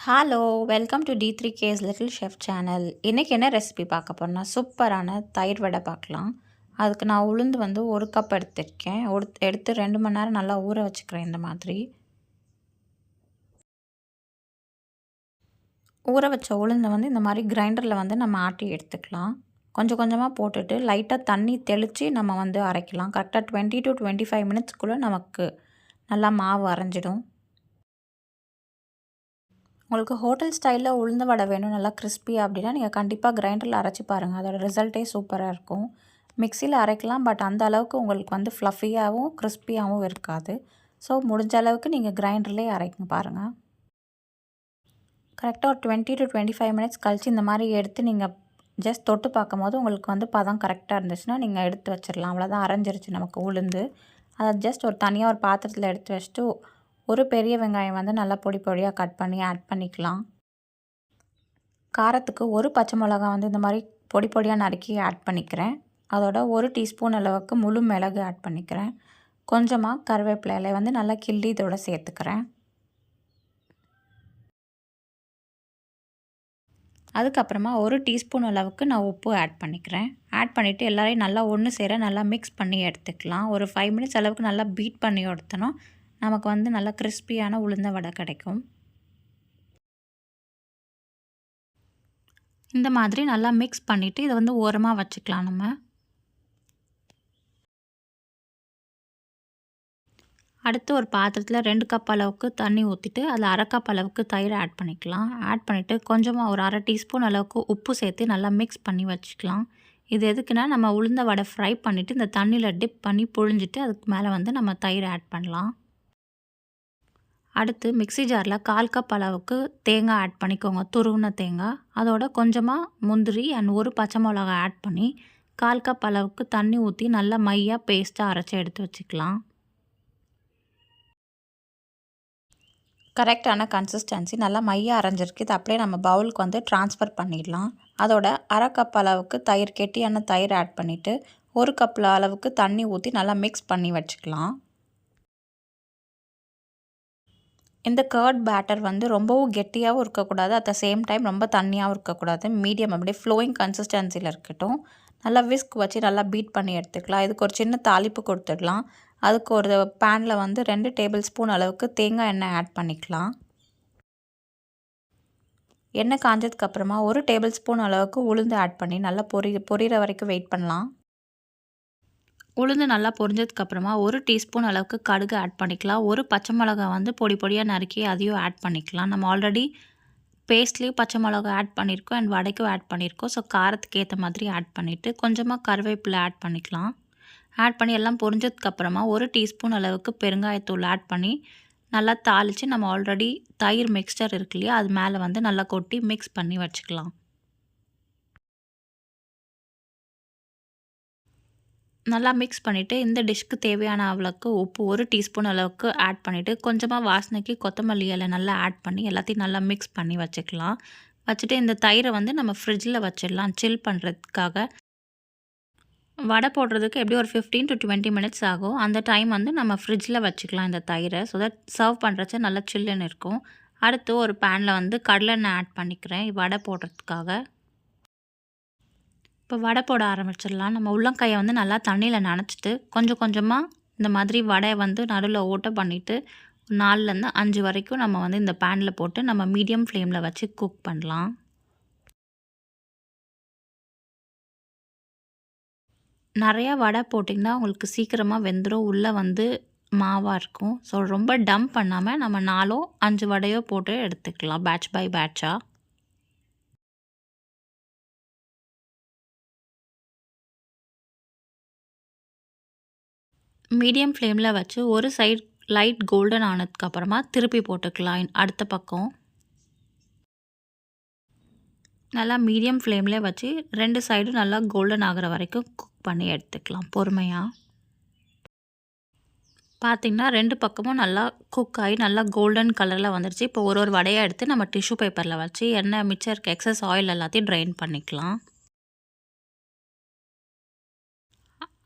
Hello! Welcome to D3K's little chef channel. இன்றைக்கி என்ன recipe பார்க்க போறோம்னா, சூப்பரான தயிர் வடை பார்க்கலாம். அதுக்கு நான் உளுந்து 1 கப் எடுத்திருக்கேன். எடுத்து 2 மணி நேரம் நல்லா ஊற வச்சுக்கிறேன் இந்த மாதிரி. ஊற வச்ச உளுந்தை இந்த மாதிரி கிரைண்டரில் நம்ம ஆட்டி எடுத்துக்கலாம். கொஞ்சம் கொஞ்சமாக போட்டுட்டு லைட்டாக தண்ணி தெளித்து நம்ம அரைக்கலாம். கரெக்டாக 20 to 25 மினிட்ஸ்க்குள்ளே நமக்கு நல்லா மாவு அரைஞ்சிடும். உங்களுக்கு ஹோட்டல் ஸ்டைலில் உளுந்த வடை வேணும் நல்லா கிறிஸ்பியாக அப்படின்னா நீங்கள் கண்டிப்பாக கிரைண்டரில் அரைச்சி பாருங்கள். அதோட ரிசல்ட்டே சூப்பராக இருக்கும். மிக்சியில் அரைக்கலாம், பட் அந்த அளவுக்கு உங்களுக்கு ஃப்ளஃபியாகவும் கிறிஸ்பியாகவும் இருக்காது. ஸோ முடிஞ்ச அளவுக்கு நீங்கள் கிரைண்டர்லேயே அரைக்க பாருங்கள். கரெக்டாக ஒரு 20 to 25 மினிட்ஸ் கழித்து இந்த மாதிரி எடுத்து நீங்கள் ஜஸ்ட் தொட்டு பார்க்கும் போது உங்களுக்கு பதம் கரெக்டாக இருந்துச்சுன்னா நீங்கள் எடுத்து வச்சிடலாம். அவ்வளோதான், அரைஞ்சிருச்சு நமக்கு உளுந்து. அதை ஜஸ்ட் தனியாக ஒரு பாத்திரத்தில் எடுத்து வச்சுட்டு ஒரு பெரிய வெங்காயம் நல்லா பொடி பொடியாக கட் பண்ணி ஆட் பண்ணிக்கலாம். காரத்துக்கு ஒரு பச்சை மிளகா இந்த மாதிரி பொடி பொடியாக நறுக்கி ஆட் பண்ணிக்கிறேன். அதோட 1 டீஸ்பூன் அளவுக்கு முழு மிளகு ஆட் பண்ணிக்கிறேன். கொஞ்சமாக கருவேப்பிலை இலை நல்லா கிள்ளி இதோட சேர்த்துக்கிறேன். அதுக்கப்புறமா 1 டீஸ்பூன் அளவுக்கு நான் உப்பு ஆட் பண்ணிக்கிறேன். ஆட் பண்ணிவிட்டு எல்லாரையும் நல்லா ஒன்று சேர நல்லா மிக்ஸ் பண்ணி எடுத்துக்கலாம். ஒரு 5 மினிட்ஸ் அளவுக்கு நல்லா பீட் பண்ணி எடுத்தணும். நமக்கு நல்லா கிறிஸ்பியான உளுந்த வடை கிடைக்கும். இந்த மாதிரி நல்லா மிக்ஸ் பண்ணிவிட்டு இதை ஓரமாக வச்சுக்கலாம். நம்ம அடுத்து ஒரு பாத்திரத்தில் 2 கப் அளவுக்கு தண்ணி ஊற்றிட்டு அதில் 1/2 கப் அளவுக்கு தயிர் ஆட் பண்ணிக்கலாம். ஆட் பண்ணிவிட்டு கொஞ்சமாக ஒரு 1/2 டீஸ்பூன் அளவுக்கு உப்பு சேர்த்து நல்லா மிக்ஸ் பண்ணி வச்சுக்கலாம். இது எதுக்குன்னா நம்ம உளுந்த வடை ஃப்ரை பண்ணிவிட்டு இந்த தண்ணியில் டிப் பண்ணி புழிஞ்சிட்டு அதுக்கு மேலே நம்ம தயிர் ஆட் பண்ணலாம். அடுத்து மிக்ஸி ஜாரில் 1/4 கப் அளவுக்கு தேங்காய் ஆட் பண்ணிக்கோங்க, துருவின தேங்காய். அதோட கொஞ்சமாக முந்திரி அண்ட் 1 பச்சை மிளகாய் ஆட் பண்ணி 1/4 கப் அளவுக்கு தண்ணி ஊற்றி நல்லா மையாக பேஸ்ட்டாக அரைச்சி எடுத்து வச்சுக்கலாம். கரெக்டான கன்சிஸ்டன்சி நல்லா மையாக அரைஞ்சிருக்கு. இது அப்படியே நம்ம பவுலுக்கு ட்ரான்ஸ்ஃபர் பண்ணிடலாம். அதோட 1/2 கப் அளவுக்கு தயிர், கெட்டியான தயிர் ஆட் பண்ணிவிட்டு 1 கப் அளவுக்கு தண்ணி ஊற்றி நல்லா மிக்ஸ் பண்ணி வச்சுக்கலாம். இந்த கர்ட் பேட்டர் ரொம்பவும் கெட்டியாகவும் இருக்கக்கூடாது, அட் த சேம் டைம் ரொம்ப தண்ணியாகவும் இருக்கக்கூடாது. மீடியம் அப்படியே ஃப்ளோயிங் கன்சிஸ்டன்சியில் இருக்கட்டும். நல்லா விஸ்க் வச்சு நல்லா பீட் பண்ணி எடுத்துக்கலாம். இதுக்கு ஒரு சின்ன தாளிப்பு கொடுத்துடலாம். அதுக்கு ஒரு பேனில் 2 டேபிள் ஸ்பூன் அளவுக்கு தேங்காய் எண்ணெய் ஆட் பண்ணிக்கலாம். எண்ணெய் காஞ்சதுக்கப்புறமா 1 டேபிள் ஸ்பூன் அளவுக்கு உளுந்து ஆட் பண்ணி நல்லா பொரியிற வரைக்கும் வெயிட் பண்ணலாம். உளுந்து நல்லா பொரிஞ்சதுக்கப்புறமா 1 டீஸ்பூன் அளவுக்கு கடுகு ஆட் பண்ணிக்கலாம். 1 பச்சை மிளகாய் பொடி பொடியாக நறுக்கி அதையும் ஆட் பண்ணிக்கலாம். நம்ம ஆல்ரெடி பேஸ்ட்லேயும் பச்சை மிளகாய் ஆட் பண்ணியிருக்கோம் அண்ட் வடைக்கும் ஆட் பண்ணியிருக்கோம். ஸோ காரத்துக்கு ஏற்ற மாதிரி ஆட் பண்ணிவிட்டு கொஞ்சமாக கருவேப்பிலை ஆட் பண்ணிக்கலாம். ஆட் பண்ணி எல்லாம் பொரிஞ்சதுக்கப்புறமா 1 டீஸ்பூன் அளவுக்கு பெருங்காயத்தூள் ஆட் பண்ணி நல்லா தாளித்து நம்ம ஆல்ரெடி தயிர் மிக்ஸ்டர் இருக்கு இல்லையா, அது மேலே நல்லா கொட்டி மிக்ஸ் பண்ணி வச்சுக்கலாம். நல்லா மிக்ஸ் பண்ணிவிட்டு இந்த டிஷ்க்கு தேவையான அளவுக்கு உப்பு 1 டீஸ்பூன் அளவுக்கு ஆட் பண்ணிவிட்டு கொஞ்சமாக வாசனைக்கு கொத்தமல்லி இலை நல்லா ஆட் பண்ணி எல்லாத்தையும் நல்லா மிக்ஸ் பண்ணி வச்சுக்கலாம். வச்சுட்டு இந்த தயிரை நம்ம ஃப்ரிட்ஜில் வச்சிடலாம் சில் பண்ணுறதுக்காக. வடை போடுறதுக்கு எப்படி ஒரு 15 to 20 மினிட்ஸ் ஆகும். அந்த டைம் நம்ம ஃப்ரிட்ஜில் வச்சுக்கலாம் இந்த தயிரை. ஸோ தட் சர்வ் பண்ணுறச்ச நல்லா சில்லுன்னு இருக்கும். அடுத்து ஒரு பேனில் கடலெண்ணெய் ஆட் பண்ணிக்கிறேன் வடை போடுறதுக்காக. இப்போ வடை போட ஆரம்பிச்சிடலாம். நம்ம உள்ளங்கையை நல்லா தண்ணியில் நனைச்சிட்டு கொஞ்சம் கொஞ்சமாக இந்த மாதிரி வடையை நடுவில் ஓட்டை பண்ணிவிட்டு 4லேருந்து 5 வரைக்கும் நம்ம இந்த பேனில் போட்டு நம்ம மீடியம் ஃப்ளேமில் வச்சு குக் பண்ணலாம். நிறையா வடை போட்டிங்கன்னா உங்களுக்கு சீக்கிரமாக வெந்துடும், உள்ளே மாவாக இருக்கும். ஸோ ரொம்ப டம்ப் பண்ணாமல் நம்ம 4 5 வடையோ போட்டு எடுத்துக்கலாம் பேட்ச் பை பேட்சாக. மீடியம் ஃப்ளேமில் வச்சு ஒரு சைடு லைட் கோல்டன் ஆனதுக்கப்புறமா திருப்பி போட்டுக்கலாம் அடுத்த பக்கம். நல்லா மீடியம் ஃப்ளேமில் வச்சு 2 சைடும் நல்லா கோல்டன் ஆகிற வரைக்கும் குக் பண்ணி எடுத்துக்கலாம் பொறுமையாக. பார்த்திங்கன்னா 2 பக்கமும் நல்லா குக் ஆகி நல்லா கோல்டன் கலரில் வந்துடுச்சு. இப்போ ஒரு வடையாக எடுத்து நம்ம டிஷ்யூ பேப்பரில் வச்சு எண்ணெய் மிச்சம் இருக்க எக்ஸஸ் ஆயில் எல்லாத்தையும் ட்ரைன் பண்ணிக்கலாம்.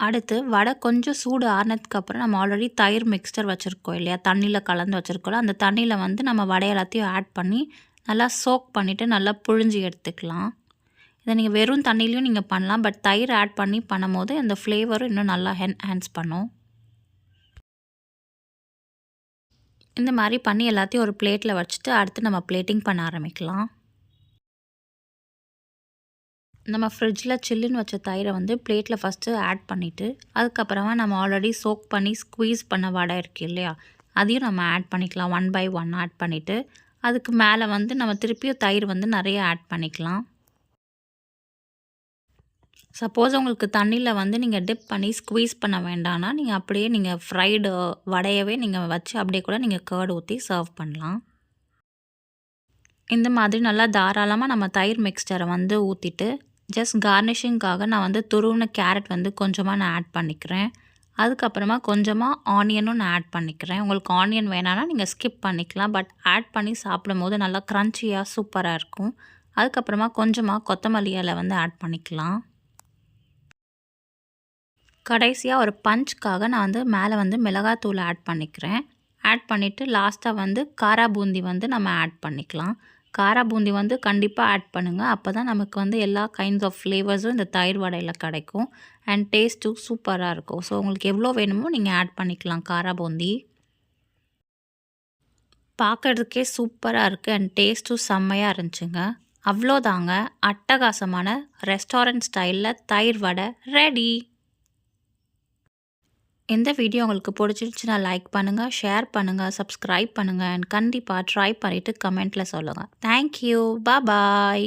அடுத்து வடை கொஞ்சம் சூடு ஆறினதுக்கப்புறம் நம்ம ஆல்ரெடி தயிர் மிக்ஸ்டர் வச்சுருக்கோம் இல்லையா, தண்ணியில் கலந்து வச்சுருக்கோம். அந்த தண்ணியில் நம்ம வடை எல்லாத்தையும் ஆட் பண்ணி நல்லா சோக் பண்ணிவிட்டு நல்லா புழிஞ்சு எடுத்துக்கலாம். இதை நீங்கள் வெறும் தண்ணியிலையும் நீங்கள் பண்ணலாம். பட் தயிர் ஆட் பண்ணி பண்ணும்போது அந்த ஃப்ளேவரும் இன்னும் நல்லா என்ஹான்ஸ் பண்ணும். இந்த மாதிரி பண்ணி எல்லாத்தையும் ஒரு பிளேட்டில் வச்சுட்டு அடுத்து நம்ம பிளேட்டிங் பண்ண ஆரம்பிக்கலாம். நம்ம ஃப்ரிட்ஜில் சில்லுன்னு வச்ச தயிரை வந்து பிளேட்டில் ஃபஸ்ட்டு ஆட் பண்ணிவிட்டு அதுக்கப்புறமா நம்ம ஆல்ரெடி சோக் பண்ணி ஸ்குவீஸ் பண்ண வடை இருக்குது இல்லையா, அதையும் நம்ம ஆட் பண்ணிக்கலாம். 1 by 1 ஆட் பண்ணிவிட்டு அதுக்கு மேலே வந்து நம்ம திருப்பியும் தயிர் வந்து நிறைய ஆட் பண்ணிக்கலாம். சப்போஸ் உங்களுக்கு தண்ணியில் வந்து நீங்கள் டிப் பண்ணி ஸ்குவீஸ் பண்ண வேண்டாம்னா நீங்கள் அப்படியே நீங்கள் ஃப்ரைடு வடையவே நீங்கள் வச்சு அப்படியே கூட நீங்கள் கர்ட் ஊற்றி சர்வ் பண்ணலாம். இந்த மாதிரி நல்லா தாராளமாக நம்ம தயிர் மிக்ஸ்டரை வந்து ஊற்றிட்டு ஜஸ்ட் கார்னிஷிங்காக நான் வந்து துருவின கேரட் வந்து கொஞ்சமாக நான் ஆட் பண்ணிக்கிறேன். அதுக்கப்புறமா கொஞ்சமாக ஆனியனும் நான் ஆட் பண்ணிக்கிறேன். உங்களுக்கு ஆனியன் வேணான்னா நீங்கள் ஸ்கிப் பண்ணிக்கலாம். பட் ஆட் பண்ணி சாப்பிடும்போது நல்லா க்ரன்ச்சியாக சூப்பராக இருக்கும். அதுக்கப்புறமா கொஞ்சமாக கொத்தமல்லி இலை வந்து ஆட் பண்ணிக்கலாம். கடைசியாக ஒரு பஞ்சுக்காக நான் வந்து மேலே வந்து மிளகாத்தூள் ஆட் பண்ணிக்கிறேன். ஆட் பண்ணிவிட்டு லாஸ்ட்டாக வந்து காரா பூந்தி வந்து நம்ம ஆட் பண்ணிக்கலாம். காரா பூந்தி வந்து கண்டிப்பாக ஆட் பண்ணுங்கள். அப்போ தான் நமக்கு வந்து எல்லா கைண்ட்ஸ் ஆஃப் ஃப்ளேவர்ஸும் இந்த தயிர் வடையில் கிடைக்கும். அண்ட் டேஸ்ட்டும் சூப்பராக இருக்கும். ஸோ உங்களுக்கு எவ்வளோ வேணுமோ நீங்கள் ஆட் பண்ணிக்கலாம் காரா பூந்தி. பார்க்குறதுக்கே சூப்பராக இருக்குது அண்ட் டேஸ்ட்டும் செம்மையாக இருந்துச்சுங்க. அவ்வளோதாங்க, அட்டகாசமான ரெஸ்டாரண்ட் ஸ்டைலில் தயிர் வடை ரெடி. இந்த வீடியோ உங்களுக்கு பிடிச்சிருந்துச்சுன்னா லைக் பண்ணுங்கள், ஷேர் பண்ணுங்கள், சப்ஸ்கிரைப் பண்ணுங்கள் அண்ட் கண்டிப்பாக ட்ரை பண்ணிவிட்டு கமெண்ட்டில் சொல்லுங்கள். தேங்க்யூ, பாய்.